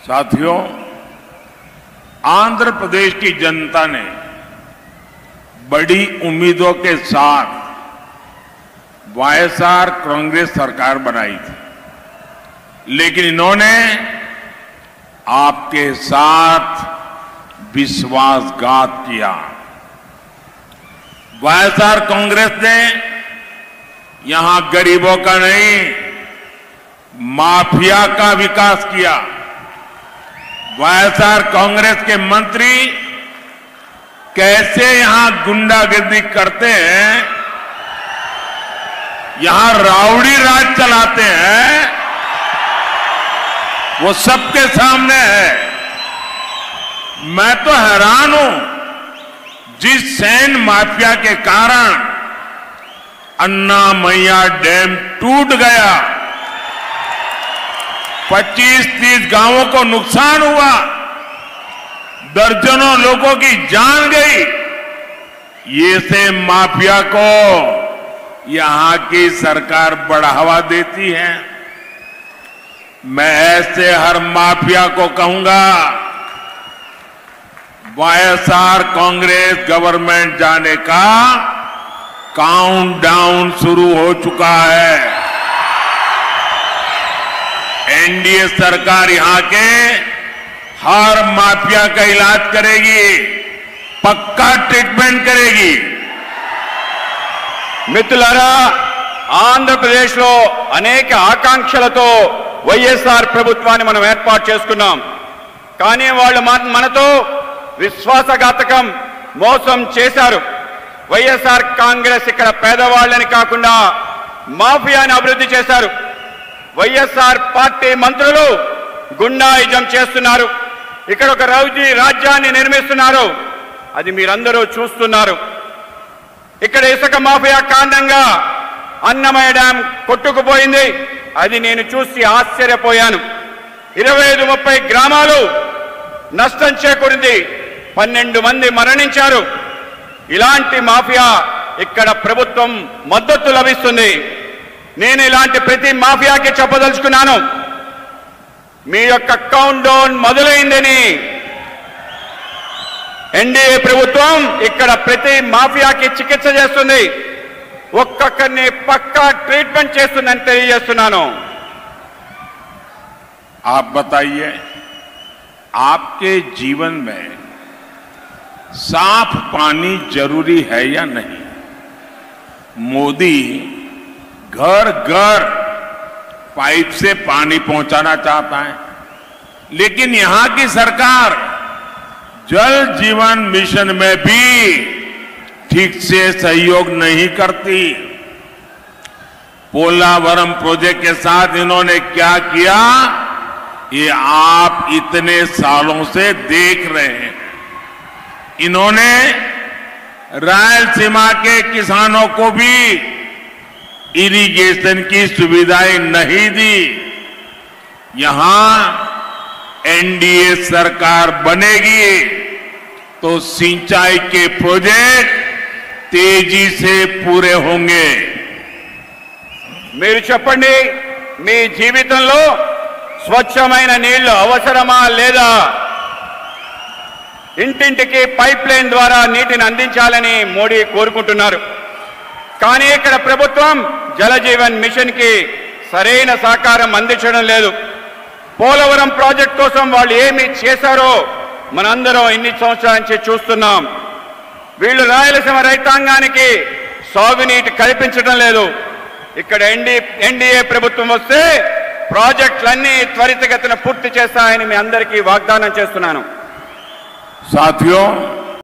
साथियों, आंध्र प्रदेश की जनता ने बड़ी उम्मीदों के साथ वाईएसआर कांग्रेस सरकार बनाई थी, लेकिन इन्होंने आपके साथ विश्वासघात किया। वाईएसआर कांग्रेस ने यहां गरीबों का नहीं, माफिया का विकास किया। वाईएसआर कांग्रेस के मंत्री कैसे यहां गुंडागर्दी करते हैं, यहां राउडी राज चलाते हैं, वो सबके सामने है। मैं तो हैरान हूं, जिस सैंड माफिया के कारण अन्नामैया डैम टूट गया, 25-30 गांवों को नुकसान हुआ, दर्जनों लोगों की जान गई। ये से माफिया को यहां की सरकार बढ़ावा देती है। मैं ऐसे हर माफिया को कहूंगा, वाईएसआर कांग्रेस गवर्नमेंट जाने का काउंटडाउन शुरू हो चुका है। एनडीए सरकार यहां के हर माफिया का इलाज करेगी, पक्का ट्रीटमेंट करेगी। మిత్రులారా, ఆంధ్రప్రదేశ్లో అనేక ఆకాంక్షలతో వైఎస్ఆర్ ప్రభుత్వాన్ని మనం ఏర్పాటు చేసుకున్నాం. కానీ వాళ్ళు మనతో విశ్వాసఘాతకం మోసం చేశారు. వైఎస్ఆర్ కాంగ్రెస్ ఇక్కడ పేదవాళ్ళని కాకుండా మాఫియాని అభివృద్ధి చేశారు. వైఎస్ఆర్ పార్టీ మంత్రులు గుండాయిజం చేస్తున్నారు. ఇక్కడ ఒక రౌడీ రాజ్యాన్ని నిర్మిస్తున్నారు. అది మీరందరూ చూస్తున్నారు. ఇక్కడ ఇసుక మాఫియా కారణంగా అన్నమయ్య డ్యాం కొట్టుకుపోయింది. అది నేను చూసి ఆశ్చర్యపోయాను. 25-30 గ్రామాలు నష్టం చేకూరింది. 12 మంది మరణించారు. ఇలాంటి మాఫియా ఇక్కడ ప్రభుత్వం మద్దతు లభిస్తుంది. నేను ఇలాంటి ప్రతి మాఫియాకి చెప్పదలుచుకున్నాను, మీ యొక్క కౌంట్ డౌన్ మొదలైందని. ఎన్డీఏ ప్రభుత్వం ఇక్కడ ప్రతి మాఫియాకి చికిత్స చేస్తుంది, ఒక్కొక్కరిని పక్కా ట్రీట్మెంట్ చేస్తుందని తెలియజేస్తున్నాను. आप बताइए, आपके जीवन में साफ पानी जरूरी है या नहीं? मोदी घर घर पाइप से पानी पहुंचाना चाहता है, लेकिन यहां की सरकार जल जीवन मिशन में भी ठीक से सहयोग नहीं करती। पोलावरम प्रोजेक्ट के साथ इन्होंने क्या किया, ये आप इतने सालों से देख रहे हैं। इन्होंने रायलसीमा के किसानों को भी इरिगेशन की सुविधाएं नहीं दी। यहां एनडीए सरकार बनेगी तो सिंचाई के प्रोजेक्ट तेजी से पूरे होंगे। మీరు చెప్పండి, మీ జీవితంలో స్వచ్ఛమైన నీళ్లు అవసరమా లేదా? ఇంటింటికి పైప్ లైన్ ద్వారా నీటిని అందించాలని మోడీ కోరుకుంటున్నారు. కానీ ఇక్కడ ప్రభుత్వం జల జీవన్ మిషన్ కి సరైన సహకారం అందించడం లేదు. పోలవరం ప్రాజెక్ట్ కోసం వాళ్ళు ఏమి చేశారో మనందరం ఇన్ని సంవత్సరాల నుంచి చూస్తున్నాం. వీళ్ళు రాయలసీమ రైతాంగానికి సాగునీటి కల్పించడం లేదు. ఇక్కడ ఎన్డీఏ ప్రభుత్వం వస్తే ప్రాజెక్టులన్నీ త్వరితగతిన పూర్తి చేస్తాయని మీ అందరికీ వాగ్దానం చేస్తున్నాను. साथियों,